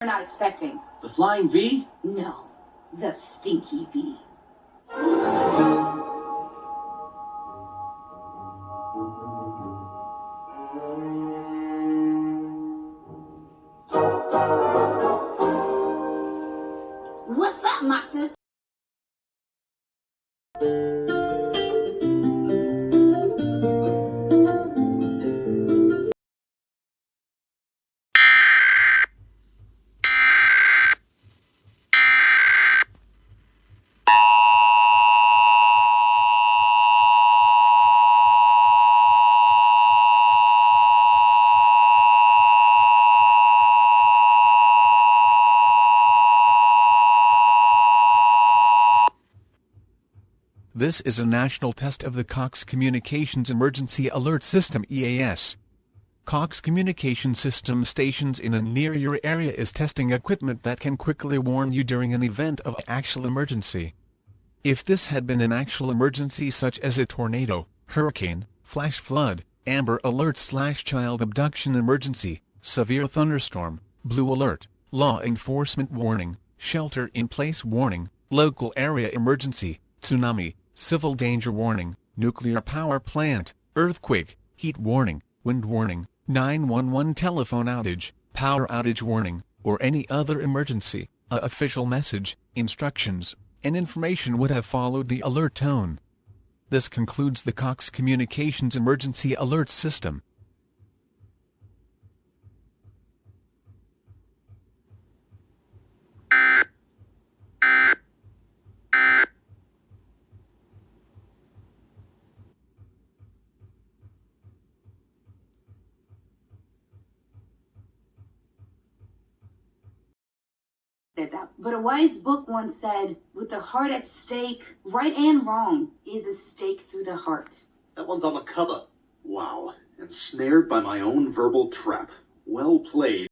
We're not expecting. The Flying V? No, the Stinky V. What's up, my sister? This is a national test of the Cox Communications Emergency Alert System EAS. Cox Communication System stations in and near your area is testing equipment that can quickly warn you during an event of actual emergency. If this had been an actual emergency such as a tornado, hurricane, flash flood, amber alert/child abduction emergency, severe thunderstorm, blue alert, law enforcement warning, shelter-in-place warning, local area emergency, tsunami, civil danger warning, nuclear power plant, earthquake, heat warning, wind warning, 911 telephone outage, power outage warning, or any other emergency, a official message, instructions, and information would have followed the alert tone. This concludes the Cox Communications Emergency Alert System. But a wise book once said, with the heart at stake, right and wrong is a stake through the heart. That one's on the cover. Wow. Ensnared by my own verbal trap. Well played.